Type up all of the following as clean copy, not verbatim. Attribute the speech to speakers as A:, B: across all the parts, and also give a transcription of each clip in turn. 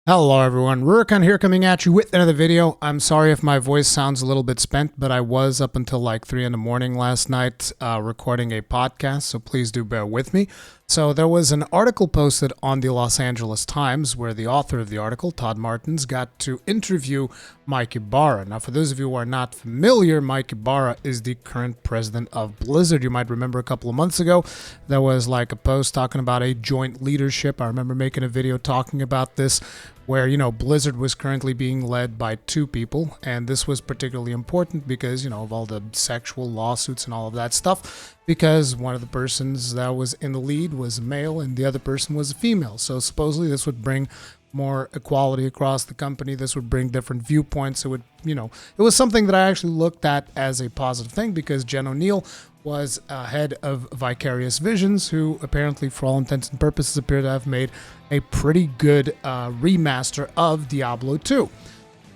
A: Hello everyone, Rurikhan here coming at you with another video. I'm sorry if my voice sounds a little bit spent, but I was up until like 3 in the morning last night recording a podcast, so please do bear with me. So there was an article posted on the Los Angeles Times where the author of the article, Todd Martins, got to interview Mike Ybarra. Now, for those of you who are not familiar, Mike Ybarra is the current president of Blizzard. You might remember a couple of months ago, there was like a post talking about a joint leadership. I remember making a video talking about this where, Blizzard was currently being led by two people, and this was particularly important because, of all the sexual lawsuits and all of that stuff, because one of the persons that was in the lead was a male and the other person was a female. So supposedly this would bring more equality across the company. This would bring different viewpoints. It would, it was something that I actually looked at as a positive thing because Jen O'Neill was head of Vicarious Visions, who apparently, for all intents and purposes, appear to have made a pretty good remaster of Diablo 2.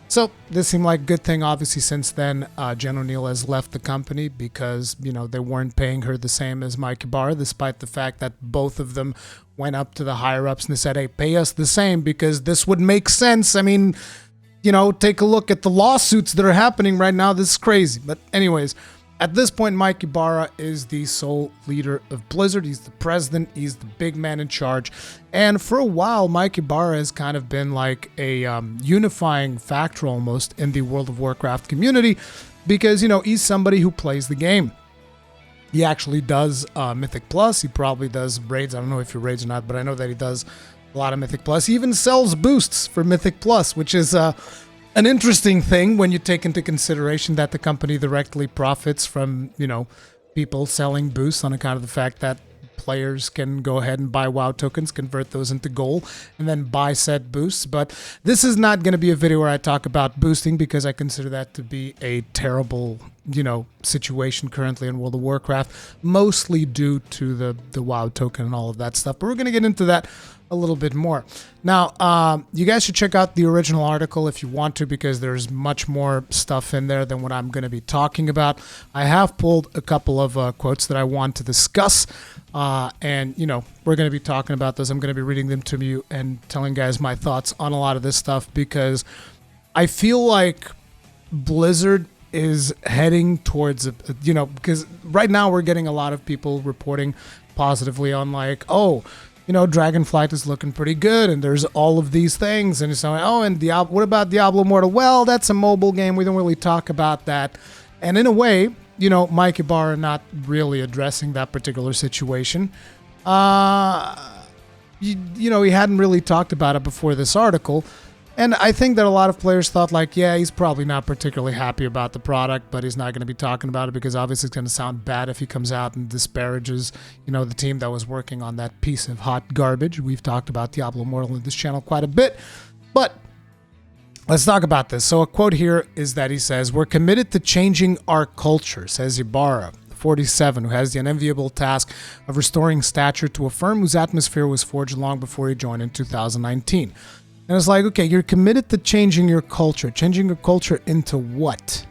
A: So this seemed like a good thing. Obviously, since then, Jen O'Neill has left the company because, they weren't paying her the same as Mike Ybarra, despite the fact that both of them went up to the higher-ups and they said, hey, pay us the same because this would make sense. I mean, take a look at the lawsuits that are happening right now. This is crazy. But anyways, at this point, Mike Ybarra is the sole leader of Blizzard. He's the president. He's the big man in charge. And for a while, Mike Ybarra has kind of been like a unifying factor almost in the World of Warcraft community because, he's somebody who plays the game. He actually does Mythic Plus. He probably does raids. I don't know if he raids or not, but I know that he does a lot of Mythic Plus. He even sells boosts for Mythic Plus, which is an interesting thing when you take into consideration that the company directly profits from, people selling boosts on account of the fact that players can go ahead and buy WoW tokens, convert those into gold, and then buy said boosts. But this is not going to be a video where I talk about boosting because I consider that to be a terrible, situation currently in World of Warcraft, mostly due to the WoW token and all of that stuff. But we're going to get into that a little bit more. Now, you guys should check out the original article if you want to because there's much more stuff in there than what I'm going to be talking about. I have pulled a couple of quotes that I want to discuss, and, we're going to be talking about those. I'm going to be reading them to you and telling guys my thoughts on a lot of this stuff because I feel like Blizzard is heading towards, because right now we're getting a lot of people reporting positively on like, oh, Dragonflight is looking pretty good, and there's all of these things, and it's like, oh, and what about Diablo Immortal? Well, that's a mobile game. We don't really talk about that. And in a way, Mike Ybarra not really addressing that particular situation. He hadn't really talked about it before this article. And I think that a lot of players thought like, yeah, he's probably not particularly happy about the product, but he's not going to be talking about it because obviously it's going to sound bad if he comes out and disparages, the team that was working on that piece of hot garbage. We've talked about Diablo Immortal in this channel quite a bit, but let's talk about this. So a quote here is that he says, "We're committed to changing our culture," says Ybarra, 47, who has the unenviable task of restoring stature to a firm whose atmosphere was forged long before he joined in 2019. And it's like, okay, you're committed to changing your culture. Changing your culture into what?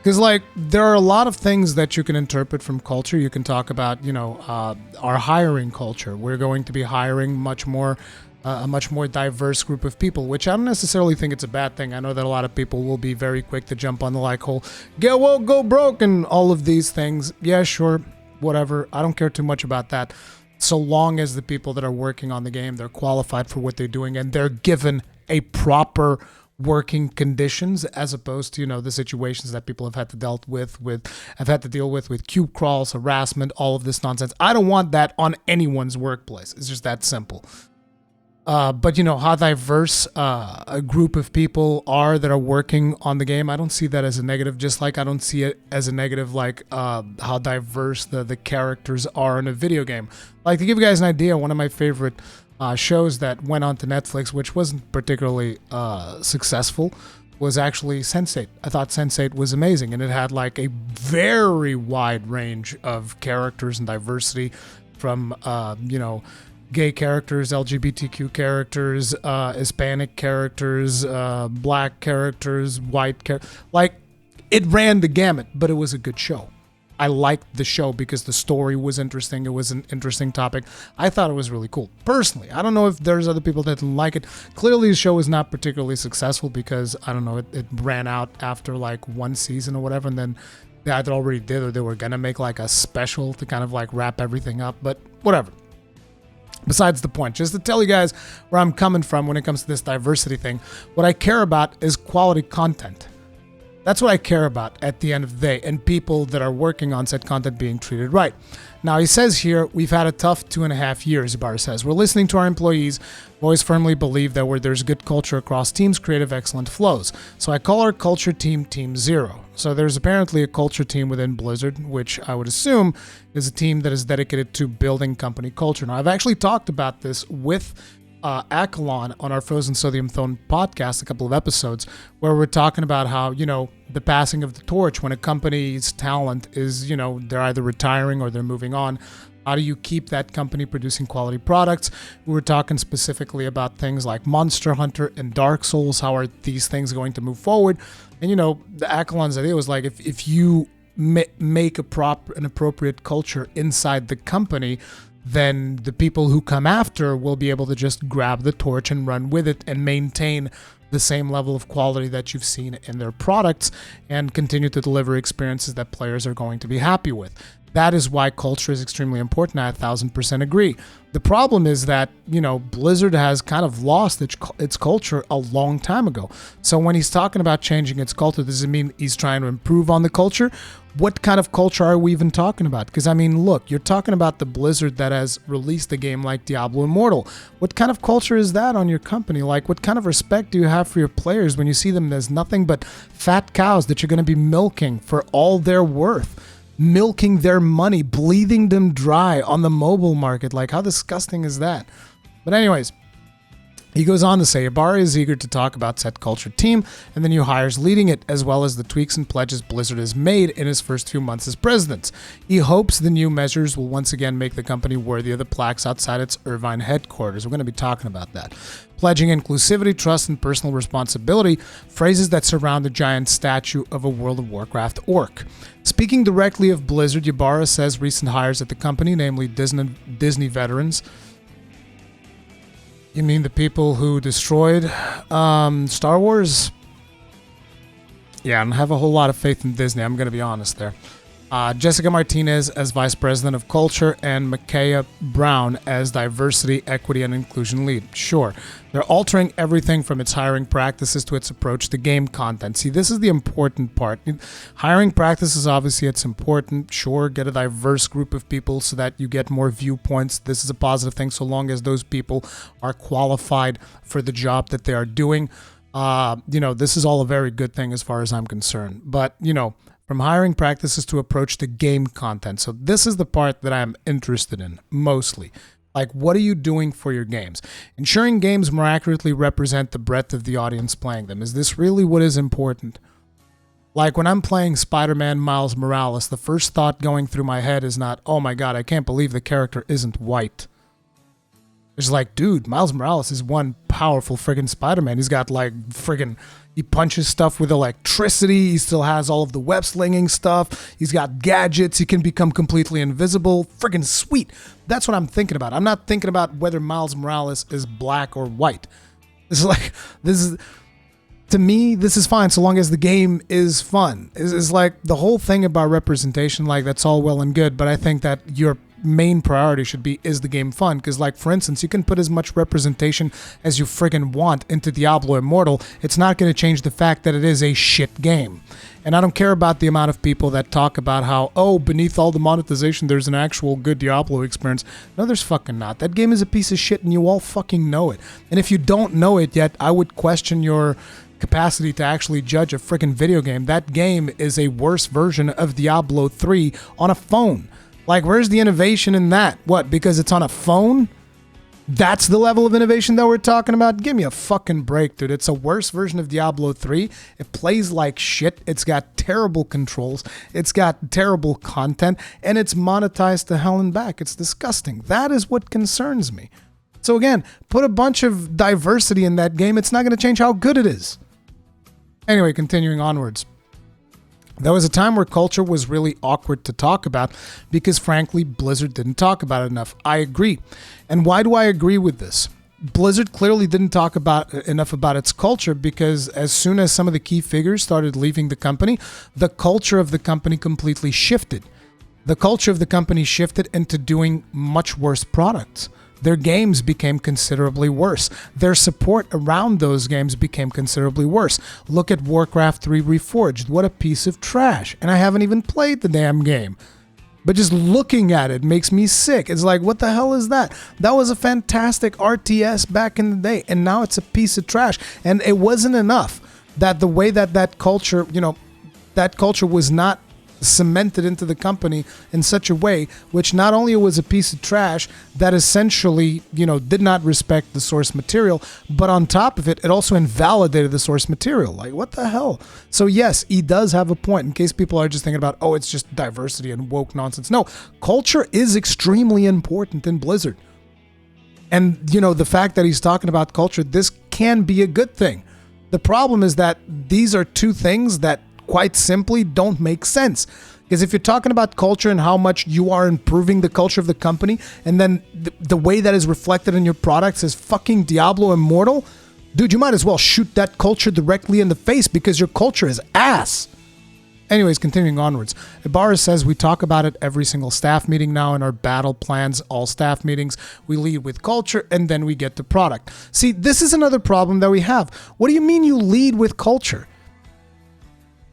A: Because, there are a lot of things that you can interpret from culture. You can talk about, our hiring culture. We're going to be hiring a much more diverse group of people, which I don't necessarily think it's a bad thing. I know that a lot of people will be very quick to jump on the whole get woke, go broke, and all of these things. Yeah, sure, whatever. I don't care too much about that. So long as the people that are working on the game, they're qualified for what they're doing and they're given a proper working conditions as opposed to, the situations that people have had to deal with cube crawls, harassment, all of this nonsense. I don't want that on anyone's workplace. It's just that simple. But how diverse a group of people are that are working on the game, I don't see that as a negative, just like I don't see it as a negative how diverse the characters are in a video game. To give you guys an idea, one of my favorite shows that went on to Netflix, which wasn't particularly successful, was actually Sense8. I thought Sense8 was amazing, and it had a very wide range of characters and diversity from, gay characters, LGBTQ characters, Hispanic characters, black characters, white characters. It ran the gamut, but it was a good show. I liked the show because the story was interesting. It was an interesting topic. I thought it was really cool. Personally, I don't know if there's other people that didn't like it. Clearly, the show was not particularly successful because, I don't know, it ran out after like one season or whatever, and then they either already did or they were going to make like a special to kind of like wrap everything up, but whatever. Besides the point, just to tell you guys where I'm coming from when it comes to this diversity thing, what I care about is quality content. That's what I care about at the end of the day, and people that are working on said content being treated right. Now, he says here, we've had a tough 2.5 years, Ybarra says. We're listening to our employees. I've always firmly believed that where there's good culture across teams, creative excellent flows. So I call our culture team Team Zero. So there's apparently a culture team within Blizzard, which I would assume is a team that is dedicated to building company culture. Now, I've actually talked about this with Akalon on our Frozen Sodium Throne podcast, a couple of episodes, where we're talking about how, the passing of the torch when a company's talent is, they're either retiring or they're moving on. How do you keep that company producing quality products? We were talking specifically about things like Monster Hunter and Dark Souls. How are these things going to move forward? And, the Akalon's idea was like, if you make an appropriate culture inside the company, then the people who come after will be able to just grab the torch and run with it and maintain the same level of quality that you've seen in their products and continue to deliver experiences that players are going to be happy with. That is why culture is extremely important. I 1000% agree. The problem is that, Blizzard has kind of lost its culture a long time ago. So when he's talking about changing its culture, does it mean he's trying to improve on the culture? What kind of culture are we even talking about? Because, look, you're talking about the Blizzard that has released a game like Diablo Immortal. What kind of culture is that on your company? Like, what kind of respect do you have for your players when you see them as nothing but fat cows that you're going to be milking for all they're worth? Milking their money, bleeding them dry on the mobile market. Like, how disgusting is that? But anyways, he goes on to say, Ybarra is eager to talk about said culture team and the new hires leading it, as well as the tweaks and pledges Blizzard has made in his first few months as president. He hopes the new measures will once again make the company worthy of the plaques outside its Irvine headquarters. We're going to be talking about that. Pledging inclusivity, trust, and personal responsibility, phrases that surround the giant statue of a World of Warcraft orc. Speaking directly of Blizzard, Ybarra says recent hires at the company, namely Disney veterans. You mean the people who destroyed Star Wars? Yeah, I don't have a whole lot of faith in Disney, I'm going to be honest there. Jessica Martinez as Vice President of Culture and Micaiah Brown as Diversity, Equity, and Inclusion Lead. Sure, they're altering everything from its hiring practices to its approach to game content. See, this is the important part. Hiring practices, obviously, it's important. Sure, get a diverse group of people so that you get more viewpoints. This is a positive thing so long as those people are qualified for the job that they are doing. This is all a very good thing as far as I'm concerned. But, from hiring practices to approach to game content. So this is the part that I'm interested in mostly. Like, what are you doing for your games? Ensuring games more accurately represent the breadth of the audience playing them. Is this really what is important? Like, when I'm playing Spider-Man Miles Morales, the first thought going through my head is not, oh my god, I can't believe the character isn't white. It's like, dude, Miles Morales is one powerful friggin' Spider-Man. He's got he punches stuff with electricity. He still has all of the web slinging stuff. He's got gadgets. He can become completely invisible. Friggin' sweet. That's what I'm thinking about. I'm not thinking about whether Miles Morales is black or white. To me, this is fine so long as the game is fun. It's like the whole thing about representation, like that's all well and good, but I think that your main priority should be, is the game fun? Because, like, for instance, you can put as much representation as you friggin' want into Diablo Immortal. It's not going to change the fact that it is a shit game. And I don't care about the amount of people that talk about how, oh, beneath all the monetization, there's an actual good Diablo experience. No, there's fucking not. That game is a piece of shit and you all fucking know it. And if you don't know it yet, I would question your capacity to actually judge a friggin' video game. That game is a worse version of Diablo 3 on a phone. Like, where's the innovation in that? What, because it's on a phone? That's the level of innovation that we're talking about? Give me a fucking break, dude. It's a worse version of Diablo 3. It plays like shit. It's got terrible controls. It's got terrible content. And it's monetized to hell and back. It's disgusting. That is what concerns me. So again, put a bunch of diversity in that game. It's not going to change how good it is. Anyway, continuing onwards. There was a time where culture was really awkward to talk about because, frankly, Blizzard didn't talk about it enough. I agree. And why do I agree with this? Blizzard clearly didn't talk about enough about its culture because as soon as some of the key figures started leaving the company, the culture of the company completely shifted. The culture of the company shifted into doing much worse products. Their games became considerably worse. Their support around those games became considerably worse. Look at Warcraft 3 Reforged. What a piece of trash. And I haven't even played the damn game. But just looking at it makes me sick. It's like, what the hell is that? That was a fantastic RTS back in the day, and now it's a piece of trash. And it wasn't enough that the way that culture, that culture was not cemented into the company in such a way, which not only was a piece of trash that essentially, did not respect the source material, but on top of it, it also invalidated the source material. Like, what the hell? So yes, he does have a point in case people are just thinking about, oh, it's just diversity and woke nonsense. No, culture is extremely important in Blizzard. And, the fact that he's talking about culture, this can be a good thing. The problem is that these are two things that quite simply don't make sense. Because if you're talking about culture and how much you are improving the culture of the company, and then the way that is reflected in your products is fucking Diablo Immortal, dude, you might as well shoot that culture directly in the face because your culture is ass. Anyways, continuing onwards. Ybarra says, we talk about it every single staff meeting now in our battle plans, all staff meetings. We lead with culture and then we get to product. See, this is another problem that we have. What do you mean you lead with culture?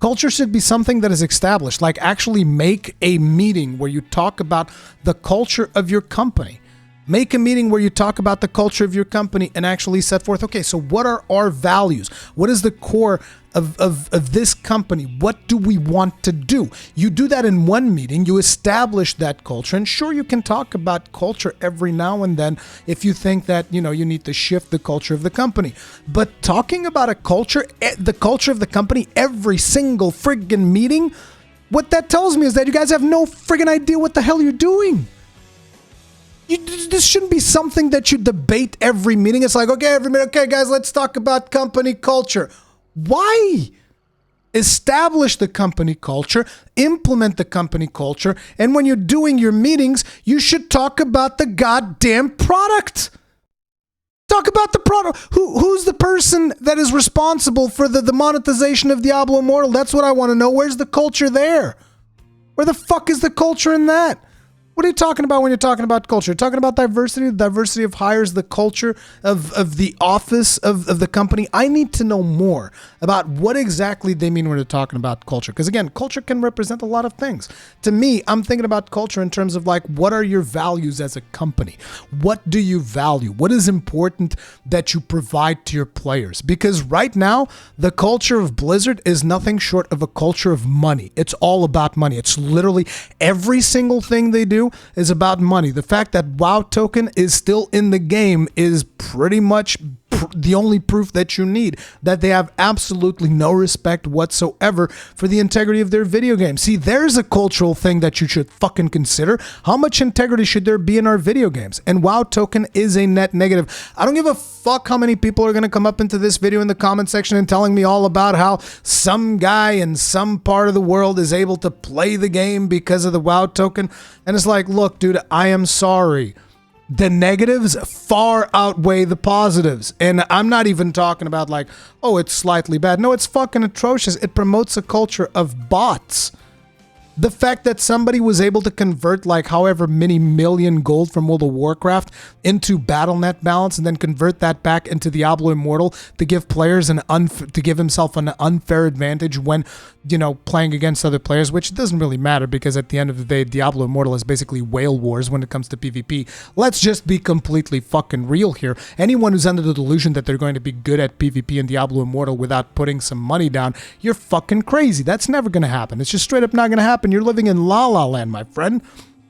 A: Culture should be something that is established, like actually make a meeting where you talk about the culture of your company. Make a meeting where you talk about the culture of your company and actually set forth, okay, so what are our values? What is the core of this company? What do we want to do? You do that in one meeting, you establish that culture, and sure, you can talk about culture every now and then if you think that, you need to shift the culture of the company. But talking about a culture, the culture of the company, every single friggin' meeting, what that tells me is that you guys have no friggin' idea what the hell you're doing. This shouldn't be something that you debate every meeting. It's like, okay, every minute, okay, guys, let's talk about company culture. Why? Establish the company culture, implement the company culture, and when you're doing your meetings, you should talk about the goddamn product. Talk about the product. Who's the person that is responsible for the monetization of Diablo Immortal? That's what I want to know. Where's the culture there? Where the fuck is the culture in that? What are you talking about when you're talking about culture? You're talking about diversity, the diversity of hires, the culture of the office of the company. I need to know more about what exactly they mean when they're talking about culture. Because again, culture can represent a lot of things. To me, I'm thinking about culture in terms of like, what are your values as a company? What do you value? What is important that you provide to your players? Because right now, the culture of Blizzard is nothing short of a culture of money. It's all about money. It's literally every single thing they do is about money. The fact that WoW token is still in the game is pretty much the only proof that you need that they have absolutely no respect whatsoever for the integrity of their video game. See, there's a cultural thing that you should fucking consider. How much integrity should there be in our video games? And WoW token is a net negative. I don't give a fuck how many people are going to come up into this video in the comment section and telling me all about how some guy in some part of the world is able to play the game because of the WoW token. And it's like, look, dude, I am sorry. The negatives far outweigh the positives. And I'm not even talking about like, oh, it's slightly bad. No, it's fucking atrocious. It promotes a culture of bots. The fact that somebody was able to convert like however many million gold from World of Warcraft into BattleNet balance and then convert that back into Diablo Immortal to give players to give himself an unfair advantage when, playing against other players, which doesn't really matter because at the end of the day, Diablo Immortal is basically whale wars when it comes to PvP. Let's just be completely fucking real here. Anyone who's under the delusion that they're going to be good at PvP and Diablo Immortal without putting some money down, you're fucking crazy. That's never going to happen. It's just straight up not going to happen. You're living in La La Land, my friend.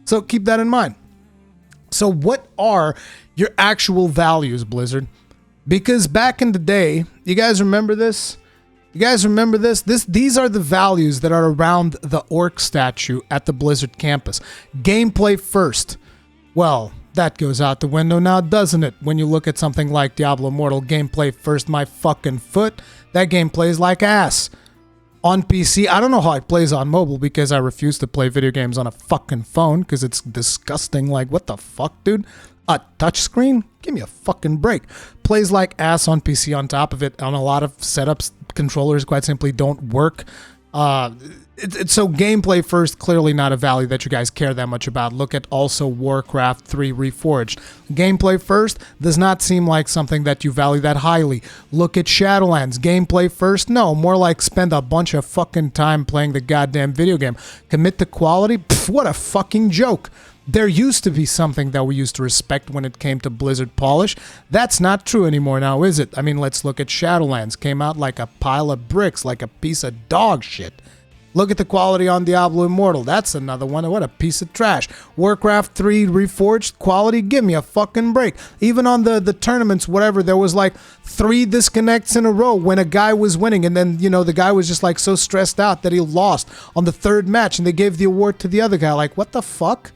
A: So keep that in mind. So what are your actual values, Blizzard? Because back in the day, you guys remember this? These are the values that are around the orc statue at the Blizzard campus. Gameplay first. Well, that goes out the window now, doesn't it? When you look at something like Diablo Immortal, gameplay first, my fucking foot. That game plays like ass. on PC. I don't know how it plays on mobile because I refuse to play video games on a fucking phone because it's disgusting. Like, what the fuck, dude? A touchscreen? Give me a fucking break. Plays like ass on PC on top of it. On a lot of setups, controllers quite simply don't work. So gameplay first, clearly not a value that you guys care that much about. Look at also Warcraft 3 Reforged. Gameplay first does not seem like something that you value that highly. Look at Shadowlands. Gameplay first? No, more like spend a bunch of fucking time playing the goddamn video game. Commit to quality? Pff, what a fucking joke. There used to be something that we used to respect when it came to Blizzard polish. That's not true anymore now, is it? I mean, let's look at Shadowlands. Came out like a pile of bricks, like a piece of dog shit. Look at the quality on Diablo Immortal. That's another one. What a piece of trash. Warcraft 3 Reforged quality? Give me a fucking break. Even on the tournaments, whatever, there was like 3 disconnects in a row when a guy was winning. And then, you know, the guy was just like so stressed out that he lost on the 3rd match. And they gave the award to the other guy. Like, what the fuck?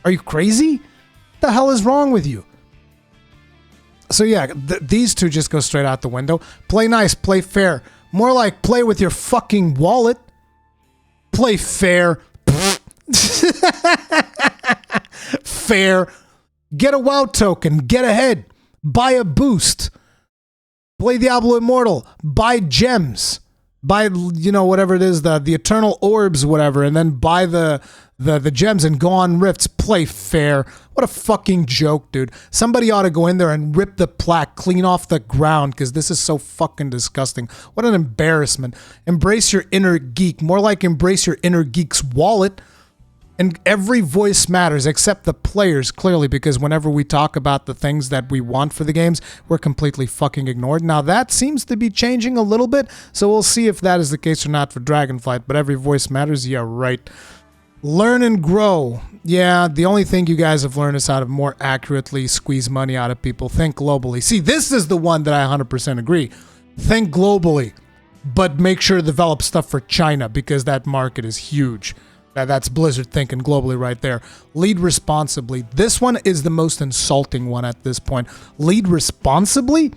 A: Are you crazy? What the hell is wrong with you? So yeah, these two just go straight out the window. Play nice, play fair. More like play with your fucking wallet. Play fair. Fair. Get a WoW token. Get ahead. Buy a boost. Play Diablo Immortal. Buy gems. Buy, you know, whatever it is, the eternal orbs, whatever, and then buy the gems and go on rifts. Play fair. What a fucking joke, dude. Somebody ought to go in there and rip the plaque clean off the ground because this is so fucking disgusting. What an embarrassment. Embrace your inner geek. More like embrace your inner geek's wallet. And every voice matters except the players, clearly, because whenever we talk about the things that we want for the games, we're completely fucking ignored. Now, that seems to be changing a little bit, so we'll see if that is the case or not for Dragonflight, but every voice matters. Yeah, right. Learn and grow. Yeah, the only thing you guys have learned is how to more accurately squeeze money out of people. Think globally. See, this is the one that I 100% agree. Think globally, but make sure to develop stuff for China because that market is huge. That's Blizzard thinking globally right there. Lead responsibly. This one is the most insulting one at this point. Lead responsibly?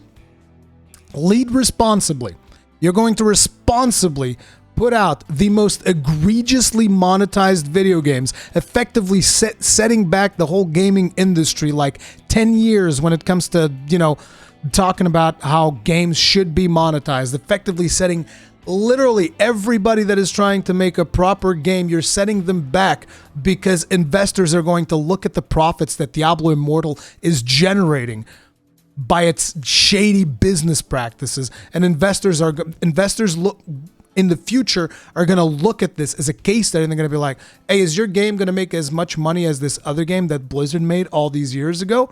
A: Lead responsibly. You're going to responsibly put out the most egregiously monetized video games, effectively setting back the whole gaming industry like 10 years when it comes to, you know, talking about how games should be monetized, effectively setting literally everybody that is trying to make a proper game, you're setting them back because investors are going to look at the profits that Diablo Immortal is generating by its shady business practices, and investors look in the future are going to look at this as a case study and they're going to be like, hey, is your game going to make as much money as this other game that Blizzard made all these years ago?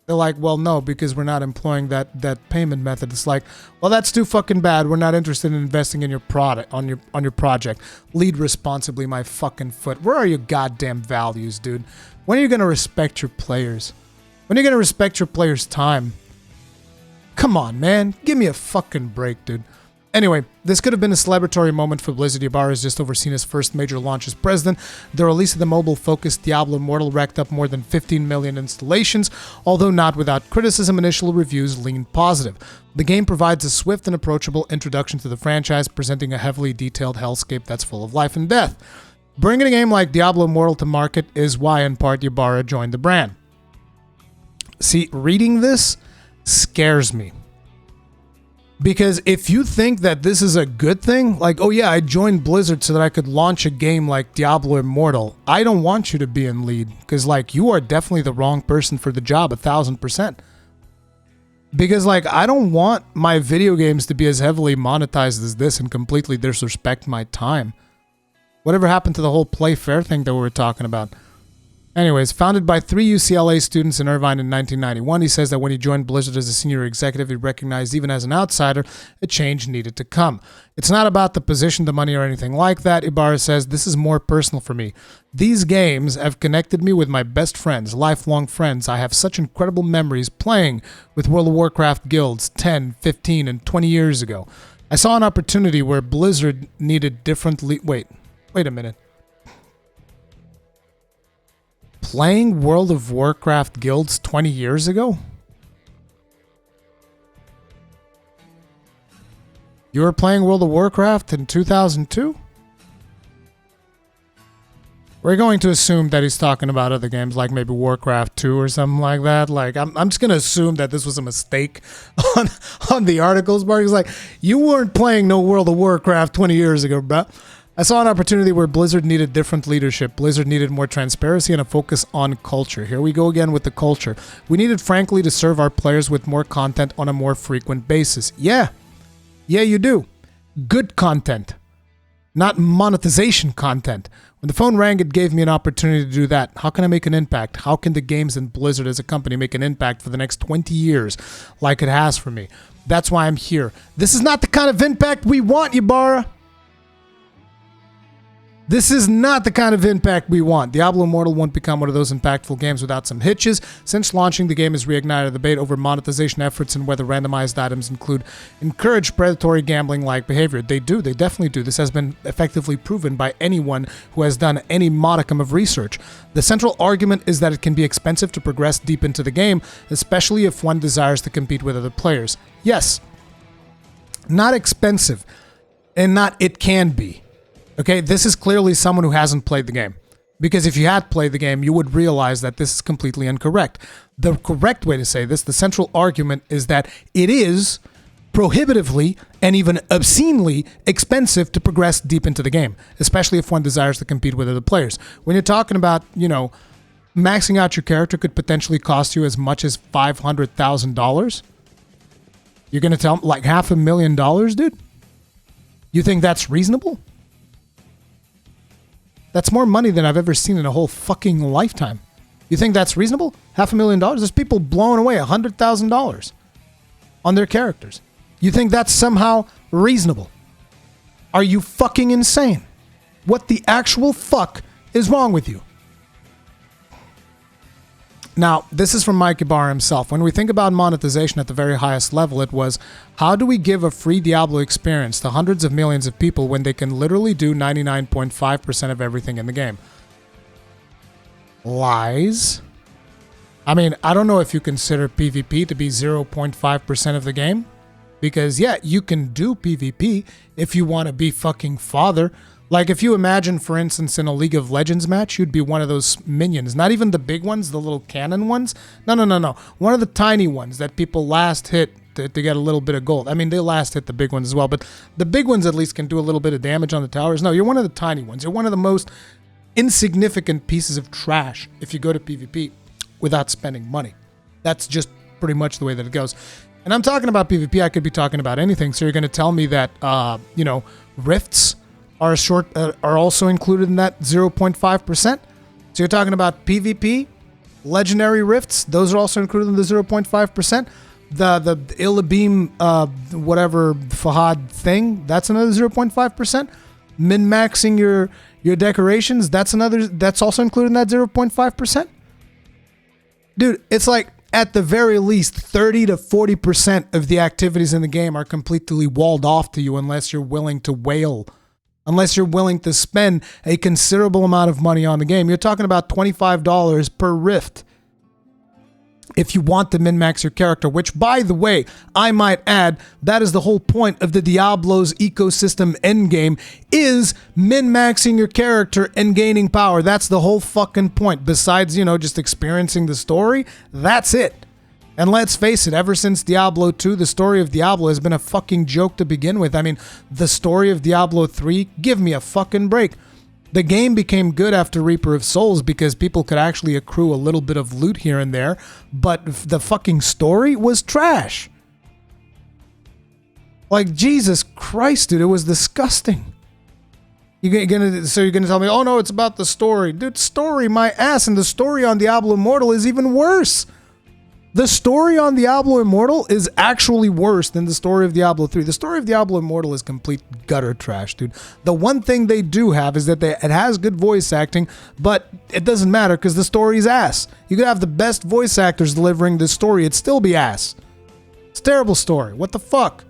A: They're like, well, no, because we're not employing that payment method. It's like, well, that's too fucking bad. We're not interested in investing in your product, on your project. Lead responsibly, my fucking foot. Where are your goddamn values, dude? When are you going to respect your players? When are you going to respect your players' time? Come on, man. Give me a fucking break, dude. Anyway, this could have been a celebratory moment for Blizzard. Ybarra has just overseen his first major launch as president. The release of the mobile-focused Diablo Immortal racked up more than 15 million installations, although not without criticism. Initial reviews leaned positive. The game provides a swift and approachable introduction to the franchise, presenting a heavily detailed hellscape that's full of life and death. Bringing a game like Diablo Immortal to market is why, in part, Ybarra joined the brand. See, reading this scares me. Because if you think that this is a good thing, like, oh yeah, I joined Blizzard so that I could launch a game like Diablo Immortal, I don't want you to be in lead. Because, like, you are definitely the wrong person for the job, 1000%. Because, like, I don't want my video games to be as heavily monetized as this and completely disrespect my time. Whatever happened to the whole play fair thing that we were talking about? Anyways, founded by 3 UCLA students in Irvine in 1991, he says that when he joined Blizzard as a senior executive, he recognized, even as an outsider, a change needed to come. It's not about the position, the money, or anything like that. Ybarra says, this is more personal for me. These games have connected me with my best friends, lifelong friends. I have such incredible memories playing with World of Warcraft guilds 10, 15, and 20 years ago. I saw an opportunity where Blizzard needed different... Wait a minute. Playing World of Warcraft guilds 20 years ago? You were playing World of Warcraft in 2002? We're going to assume that he's talking about other games like maybe Warcraft 2 or something like that. Like, I'm just going to assume that this was a mistake on the articles part. He's like, you weren't playing no World of Warcraft 20 years ago, bro. I saw an opportunity where Blizzard needed different leadership. Blizzard needed more transparency and a focus on culture. Here we go again with the culture. We needed, frankly, to serve our players with more content on a more frequent basis. Yeah, you do. Good content, not monetization content. When the phone rang, it gave me an opportunity to do that. How can I make an impact? How can the games and Blizzard as a company make an impact for the next 20 years like it has for me? That's why I'm here. This is not the kind of impact we want, Ybarra. This is not the kind of impact we want. Diablo Immortal won't become one of those impactful games without some hitches. Since launching, the game has reignited a debate over monetization efforts and whether randomized items encourage predatory gambling-like behavior. They do. They definitely do. This has been effectively proven by anyone who has done any modicum of research. The central argument is that it can be expensive to progress deep into the game, especially if one desires to compete with other players. Yes, not expensive, and not it can be. Okay, this is clearly someone who hasn't played the game. Because if you had played the game, you would realize that this is completely incorrect. The correct way to say this, the central argument, is that it is prohibitively and even obscenely expensive to progress deep into the game, especially if one desires to compete with other players. When you're talking about, maxing out your character could potentially cost you as much as $500,000, you're going to tell them like $500,000, dude? You think that's reasonable? That's more money than I've ever seen in a whole fucking lifetime. You think that's reasonable? $500,000? There's people blowing away $100,000 on their characters. You think that's somehow reasonable? Are you fucking insane? What the actual fuck is wrong with you? Now, this is from Mike Ybarra himself. When we think about monetization at the very highest level, it was, how do we give a free Diablo experience to hundreds of millions of people when they can literally do 99.5% of everything in the game? Lies. I mean, I don't know if you consider PvP to be 0.5% of the game. Because, yeah, you can do PvP if you want to be fucking father. Like, if you imagine, for instance, in a League of Legends match, you'd be one of those minions. Not even the big ones, the little cannon ones. No. One of the tiny ones that people last hit to get a little bit of gold. I mean, they last hit the big ones as well, but the big ones at least can do a little bit of damage on the towers. No, you're one of the tiny ones. You're one of the most insignificant pieces of trash if you go to PvP without spending money. That's just pretty much the way that it goes. And I'm talking about PvP. I could be talking about anything. So you're going to tell me that, rifts are also included in that 0.5%. So you're talking about PvP, legendary rifts. Those are also included in the 0.5%. The Illabim, whatever Fahad thing, that's another 0.5%. Min-maxing your decorations, that's also included in that 0.5%. Dude, it's like at the very least 30 to 40% of the activities in the game are completely walled off to you unless you're willing to whale. Unless you're willing to spend a considerable amount of money on the game. You're talking about $25 per rift if you want to min-max your character, which, by the way, I might add, that is the whole point of the Diablo's ecosystem endgame, is min-maxing your character and gaining power. That's the whole fucking point. Besides, just experiencing the story, that's it. And let's face it, ever since Diablo 2, the story of Diablo has been a fucking joke to begin with. I mean, the story of Diablo 3, give me a fucking break. The game became good after Reaper of Souls because people could actually accrue a little bit of loot here and there, but the fucking story was trash. Like, Jesus Christ, dude, it was disgusting. You're gonna tell me, oh no, it's about the story. Dude, story my ass, and the story on Diablo Immortal is even worse. The story on Diablo Immortal is actually worse than the story of Diablo 3. The story of Diablo Immortal is complete gutter trash, dude. The one thing they do have is that it has good voice acting, but it doesn't matter because the story's ass. You could have the best voice actors delivering this story, it'd still be ass. It's a terrible story. What the fuck?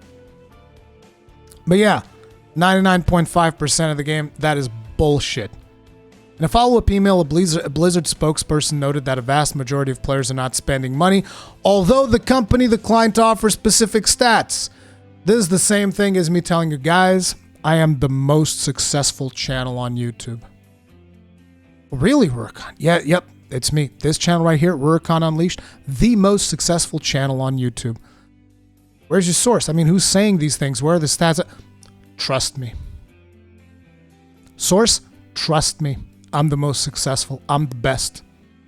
A: But yeah, 99.5% of the game, that is bullshit. In a follow-up email, a Blizzard spokesperson noted that a vast majority of players are not spending money, although the company declined to offer specific stats. This is the same thing as me telling you, guys, I am the most successful channel on YouTube. Really, Rurikhan? Yeah, yep, it's me. This channel right here, Rurikhan Unleashed, the most successful channel on YouTube. Where's your source? I mean, who's saying these things? Where are the stats? Trust me. Source? Trust me. I'm the most successful. I'm the best.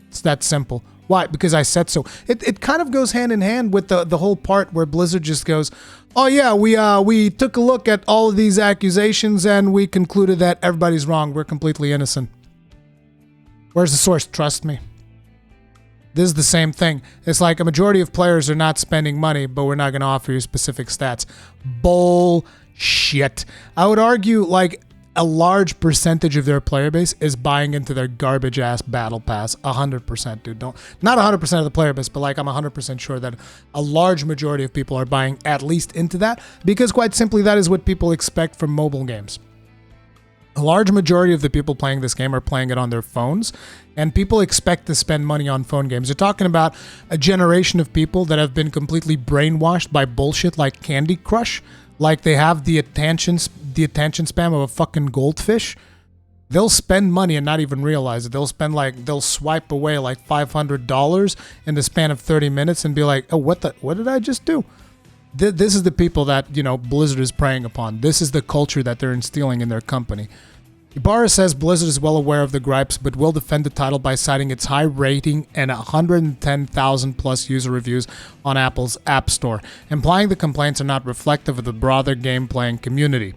A: It's that simple. Why? Because I said so. It kind of goes hand in hand with the whole part where Blizzard just goes, oh yeah, we took a look at all of these accusations and we concluded that everybody's wrong. We're completely innocent. Where's the source? Trust me. This is the same thing. It's like a majority of players are not spending money, but we're not going to offer you specific stats. Bullshit. I would argue like a large percentage of their player base is buying into their garbage ass battle pass. 100%, dude. Not 100% of the player base, but like I'm 100% sure that a large majority of people are buying at least into that, because quite simply that is what people expect from mobile games. A large majority of the people playing this game are playing it on their phones, and people expect to spend money on phone games. You're talking about a generation of people that have been completely brainwashed by bullshit like Candy Crush, like they have the attention span of a fucking goldfish. They'll spend money and not even realize it. They'll swipe away like $500 in the span of 30 minutes and be like, oh, what did I just do? This is the people that, you know, Blizzard is preying upon. This is the culture that they're instilling in their company. Ybarra says Blizzard is well aware of the gripes, but will defend the title by citing its high rating and 110,000 plus user reviews on Apple's App Store, implying the complaints are not reflective of the broader game-playing community.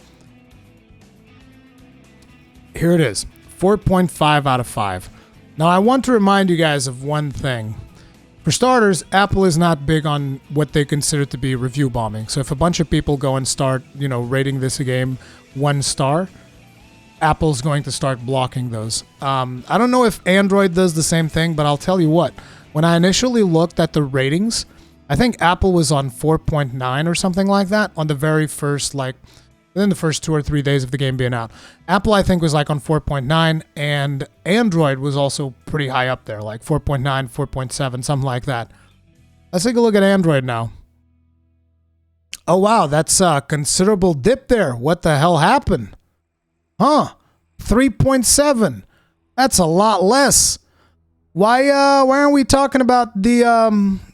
A: Here it is, 4.5 out of 5. Now, I want to remind you guys of one thing. For starters, Apple is not big on what they consider to be review bombing. So if a bunch of people go and start, you know, rating this game 1 star, Apple's going to start blocking those. I don't know if Android does the same thing, but I'll tell you what. When I initially looked at the ratings, I think Apple was on 4.9 or something like that on the very first, like, within the first 2 or 3 days of the game being out. Apple, I think, was like on 4.9, and Android was also pretty high up there, like 4.9, 4.7, something like that. Let's take a look at Android now. Oh, wow, that's a considerable dip there. What the hell happened? Huh, 3.7. That's a lot less. Why aren't we talking about the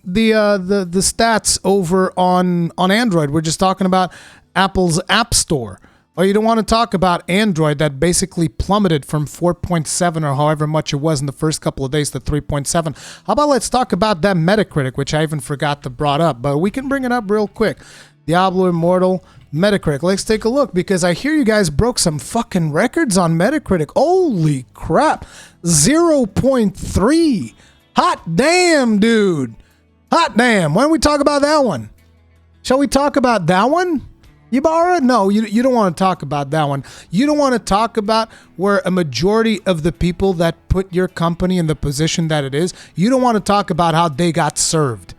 A: stats over on Android? We're just talking about Apple's App Store. Or you don't want to talk about Android that basically plummeted from 4.7 or however much it was in the first couple of days to 3.7. How about let's talk about that Metacritic, which I even forgot to brought up, but we can bring it up real quick. Diablo Immortal, Metacritic. Let's take a look, because I hear you guys broke some fucking records on Metacritic. Holy crap. 0.3. Hot damn, dude. Hot damn. Why don't we talk about that one? Shall we talk about that one? Ybarra? No, you don't want to talk about that one. You don't want to talk about where a majority of the people that put your company in the position that it is, you don't want to talk about how they got served.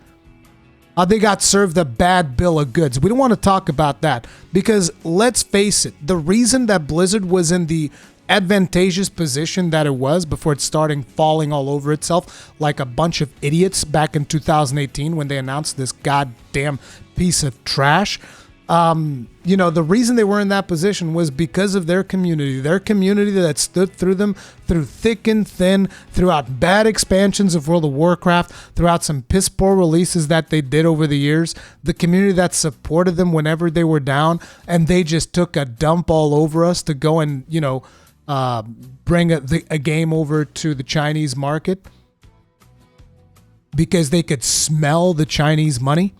A: How they got served a bad bill of goods. We don't want to talk about that, because let's face it, the reason that Blizzard was in the advantageous position that it was before it started falling all over itself like a bunch of idiots back in 2018 when they announced this goddamn piece of trash. You know, the reason they were in that position was because of their community that stood through them through thick and thin, throughout bad expansions of World of Warcraft, throughout some piss poor releases that they did over the years, the community that supported them whenever they were down, and they just took a dump all over us to go and, you know, bring a game over to the Chinese market because they could smell the Chinese money.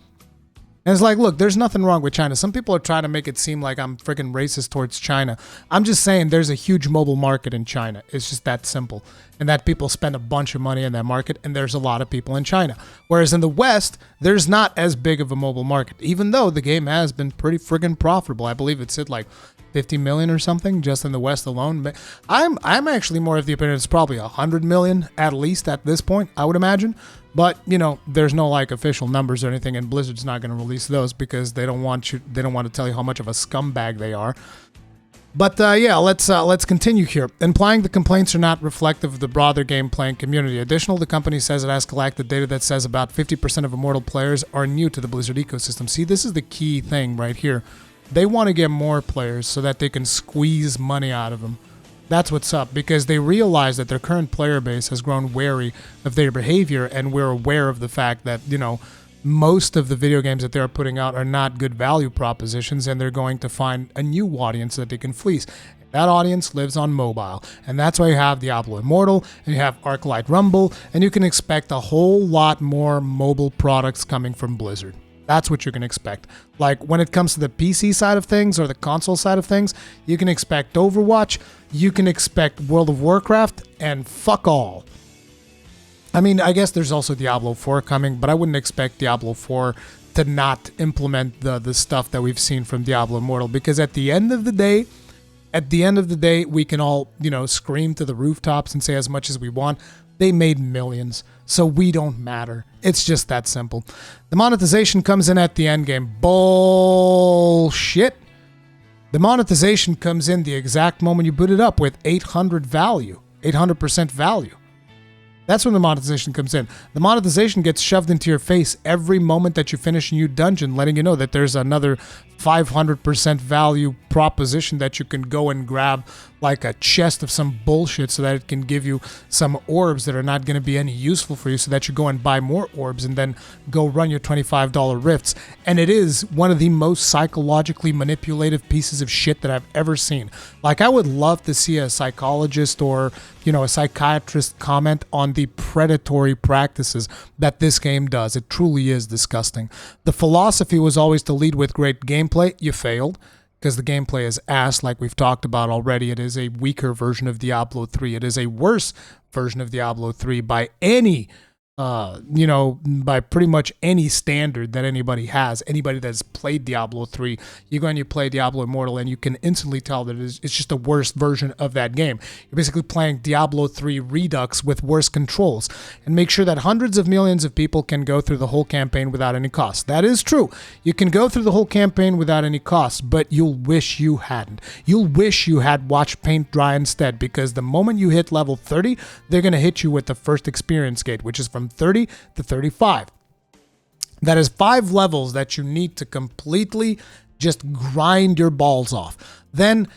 A: And it's like, look, there's nothing wrong with China. Some people are trying to make it seem like I'm freaking racist towards China. I'm just saying there's a huge mobile market in China. It's just that simple. And that people spend a bunch of money in that market, and there's a lot of people in China. Whereas in the West, there's not as big of a mobile market, even though the game has been pretty friggin' profitable. I believe it's at like 50 million or something just in the West alone. I'm actually more of the opinion it's probably 100 million at least at this point, I would imagine. But, you know, there's no like official numbers or anything, and Blizzard's not going to release those because they don't want to tell you how much of a scumbag they are. But yeah, let's continue here. Implying the complaints are not reflective of the broader game playing community. Additional, the company says it has collected data that says about 50% of Immortal players are new to the Blizzard ecosystem. See, this is the key thing right here. They want to get more players so that they can squeeze money out of them. That's what's up, because they realize that their current player base has grown wary of their behavior, and we're aware of the fact that, you know, most of the video games that they're putting out are not good value propositions, and they're going to find a new audience that they can fleece. That audience lives on mobile, and that's why you have Diablo Immortal, and you have Arclight Rumble, and you can expect a whole lot more mobile products coming from Blizzard. That's what you can expect. Like, when it comes to the PC side of things or the console side of things, you can expect Overwatch, you can expect World of Warcraft, and fuck all. I mean, I guess there's also Diablo 4 coming, but I wouldn't expect Diablo 4 to not implement the stuff that we've seen from Diablo Immortal, because at the end of the day, we can all, you know, scream to the rooftops and say as much as we want. They made millions, so we don't matter. It's just that simple. The monetization comes in at the end game. Bullshit. The monetization comes in the exact moment you boot it up with 800% value. That's when the monetization comes in. The monetization gets shoved into your face every moment that you finish a new dungeon, letting you know that there's another 500% value proposition that you can go and grab, like a chest of some bullshit, so that it can give you some orbs that are not going to be any useful for you, so that you go and buy more orbs and then go run your $25 rifts. And it is one of the most psychologically manipulative pieces of shit that I've ever seen. Like, I would love to see a psychologist or, you know, a psychiatrist comment on the predatory practices that this game does. It truly is disgusting. The philosophy was always to lead with great gameplay. You failed, because the gameplay is ass, like we've talked about already. It is a weaker version of Diablo 3. It is a worse version of Diablo 3 by any, by pretty much any standard that anybody has. Anybody that's played Diablo 3, you go and you play Diablo Immortal, and you can instantly tell that it's just a worse version of that game. You're basically playing Diablo 3 Redux with worse controls. And make sure that hundreds of millions of people can go through the whole campaign without any cost. That is true. You can go through the whole campaign without any cost, but you'll wish you hadn't. You'll wish you had watched paint dry instead, because the moment you hit level 30, they're going to hit you with the first experience gate, which is from 30 to 35. That is 5 levels that you need to completely just grind your balls off. Then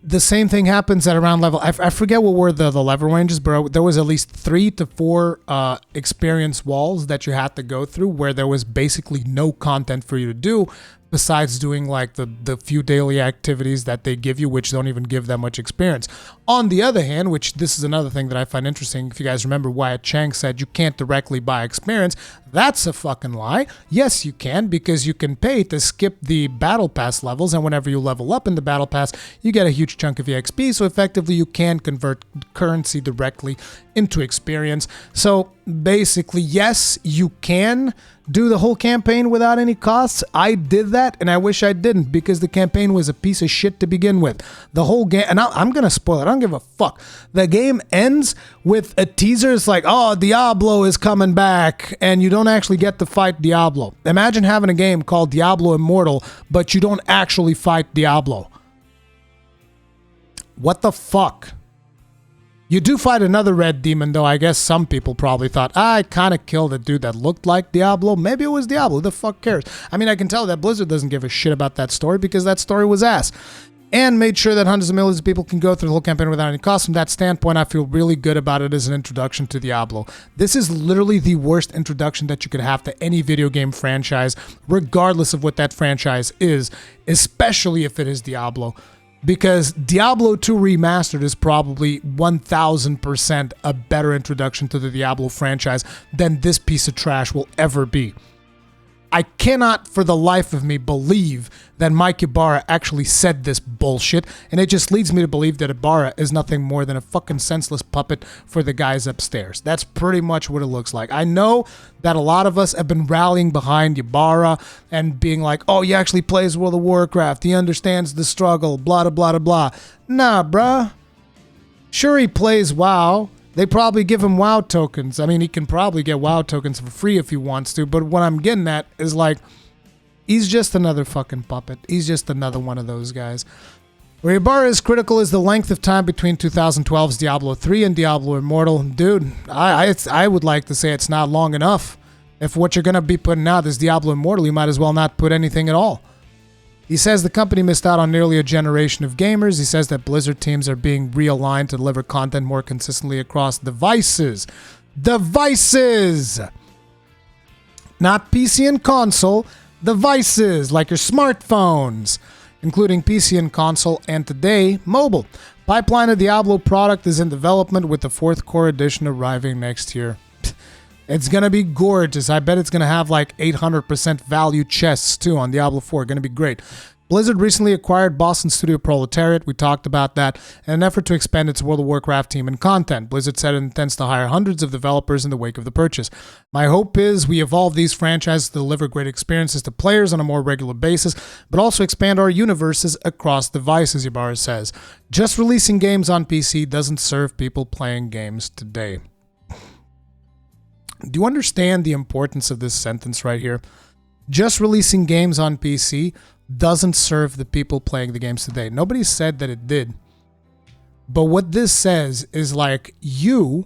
A: the same thing happens at around level, I forget what were the level ranges, but there was at least 3 to 4 experience walls that you had to go through, where there was basically no content for you to do besides doing like the few daily activities that they give you, which don't even give that much experience. On the other hand, which this is another thing that I find interesting, if you guys remember, Wyatt Chang said you can't directly buy experience. That's a fucking lie. Yes, you can, because you can pay to skip the battle pass levels, and whenever you level up in the battle pass, you get a huge chunk of EXP, so effectively you can convert currency directly into experience. So basically, yes, you can do the whole campaign without any costs. I did that, and I wish I didn't, because the campaign was a piece of shit to begin with. The whole game, and I'm gonna spoil it, I don't give a fuck. The game ends with a teaser. It's like, oh, Diablo is coming back, and you don't actually get to fight Diablo. Imagine having a game called Diablo Immortal, but you don't actually fight Diablo. What the fuck? You do fight another red demon, though. I guess some people probably thought, I kind of killed a dude that looked like Diablo. Maybe it was Diablo. Who the fuck cares? I mean, I can tell that Blizzard doesn't give a shit about that story, because that story was ass. And made sure that hundreds of millions of people can go through the whole campaign without any cost. From that standpoint, I feel really good about it as an introduction to Diablo. This is literally the worst introduction that you could have to any video game franchise, regardless of what that franchise is, especially if it is Diablo. Because Diablo 2 Remastered is probably 1000% a better introduction to the Diablo franchise than this piece of trash will ever be. I cannot for the life of me believe that Mike Ybarra actually said this bullshit, and it just leads me to believe that Ybarra is nothing more than a fucking senseless puppet for the guys upstairs. That's pretty much what it looks like. I know that a lot of us have been rallying behind Ybarra and being like, oh, he actually plays World of Warcraft, he understands the struggle, blah, blah, blah, blah. Nah, bruh. Sure, he plays WoW. They probably give him WoW tokens. I mean, he can probably get WoW tokens for free if he wants to, but what I'm getting at is like, he's just another fucking puppet. He's just another one of those guys. Where Ybarra is critical is the length of time between 2012's Diablo 3 and Diablo Immortal. Dude, I would like to say it's not long enough. If what you're going to be putting out is Diablo Immortal, you might as well not put anything at all. He says the company missed out on nearly a generation of gamers. He says that Blizzard teams are being realigned to deliver content more consistently across devices. Devices! Not PC and console. Devices, like your smartphones, including PC and console, and today, mobile. Pipeline of Diablo product is in development with the 4th core edition arriving next year. It's going to be gorgeous. I bet it's going to have like 800% value chests too on Diablo 4. Going to be great. Blizzard recently acquired Boston studio Proletariat. We talked about that in an effort to expand its World of Warcraft team and content. Blizzard said it intends to hire hundreds of developers in the wake of the purchase. My hope is we evolve these franchises to deliver great experiences to players on a more regular basis, but also expand our universes across devices, Ybarra says. Just releasing games on PC doesn't serve people playing games today. Do you understand the importance of this sentence right here? Just releasing games on PC doesn't serve the people playing the games today. Nobody said that it did. But what this says is like you,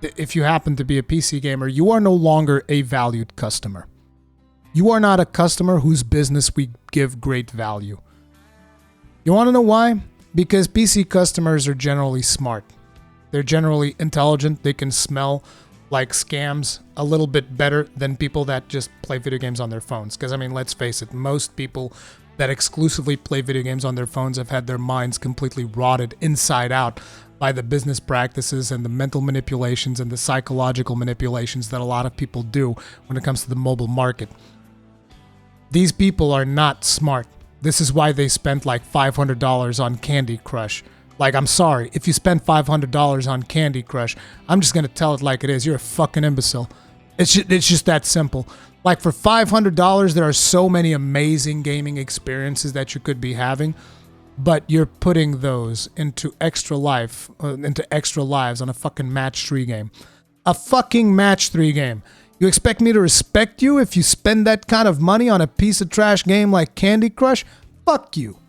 A: if you happen to be a PC gamer, you are no longer a valued customer. You are not a customer whose business we give great value. You want to know why? Because PC customers are generally smart. They're generally intelligent. They can smell like scams a little bit better than people that just play video games on their phones. Because, I mean, let's face it, most people that exclusively play video games on their phones have had their minds completely rotted inside out by the business practices and the mental manipulations and the psychological manipulations that a lot of people do when it comes to the mobile market. These people are not smart. This is why they spent like $500 on Candy Crush. Like, I'm sorry, if you spend $500 on Candy Crush, I'm just going to tell it like it is. You're a fucking imbecile. It's just that simple. Like, for $500, there are so many amazing gaming experiences that you could be having, but you're putting those into extra lives on a fucking match 3 game. A fucking match 3 game. You expect me to respect you if you spend that kind of money on a piece of trash game like Candy Crush? Fuck you.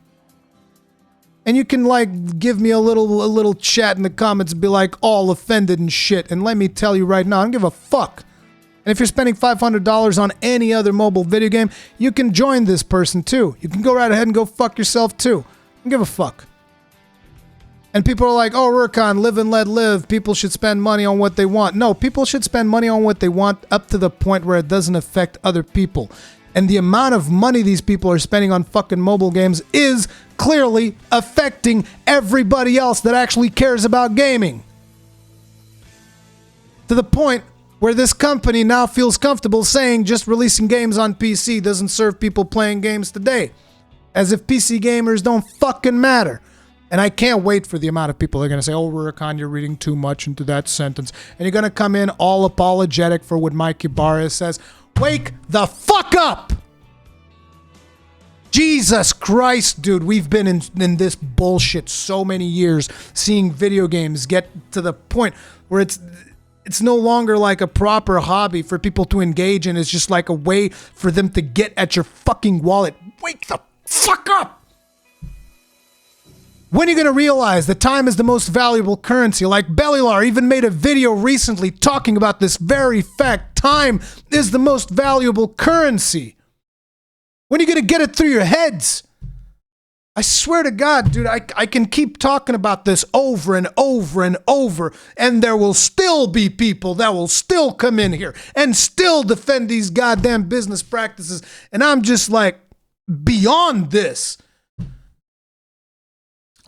A: And you can, like, give me a little chat in the comments and be like all offended and shit. And let me tell you right now, I don't give a fuck. And if you're spending $500 on any other mobile video game, you can join this person too. You can go right ahead and go fuck yourself too. I don't give a fuck. And people are like, oh, Rurikhan, live and let live. People should spend money on what they want. No, people should spend money on what they want up to the point where it doesn't affect other people. And the amount of money these people are spending on fucking mobile games is clearly affecting everybody else that actually cares about gaming. To the point where this company now feels comfortable saying just releasing games on PC doesn't serve people playing games today. As if PC gamers don't fucking matter. And I can't wait for the amount of people that are going to say, oh, Rurikhan, you're reading too much into that sentence. And you're going to come in all apologetic for what Mike Ybarra says. Wake the fuck up! Jesus Christ, dude, we've been in this bullshit so many years, seeing video games get to the point where it's no longer like a proper hobby for people to engage in. It's just like a way for them to get at your fucking wallet. Wake the fuck up! When are you going to realize that time is the most valuable currency? Like Bellilar even made a video recently talking about this very fact. Time is the most valuable currency. When are you going to get it through your heads? I swear to God, dude, I can keep talking about this over and over and over, and there will still be people that will still come in here and still defend these goddamn business practices. And I'm just like, beyond this.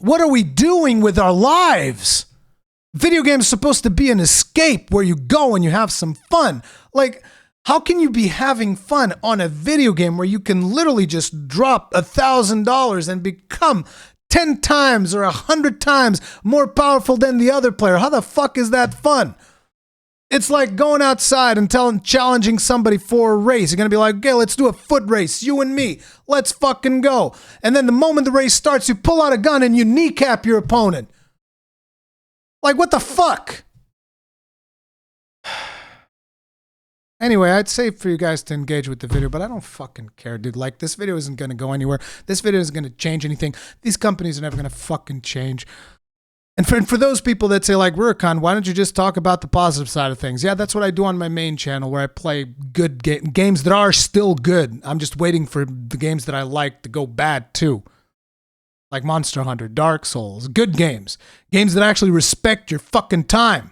A: What are we doing with our lives? Video games are supposed to be an escape where you go and you have some fun. Like, how can you be having fun on a video game where you can literally just drop $1,000 and become 10 times or 100 times more powerful than the other player? How the fuck is that fun? It's like going outside and challenging somebody for a race. You're going to be like, okay, let's do a foot race, you and me. Let's fucking go. And then the moment the race starts, you pull out a gun and you kneecap your opponent. Like, what the fuck? Anyway, I'd say for you guys to engage with the video, but I don't fucking care, dude. Like, this video isn't going to go anywhere. This video isn't going to change anything. These companies are never going to fucking change. And for those people that say, like, Rurikhan, why don't you just talk about the positive side of things? Yeah, that's what I do on my main channel, where I play good games that are still good. I'm just waiting for the games that I like to go bad, too. Like Monster Hunter, Dark Souls, good games. Games that actually respect your fucking time.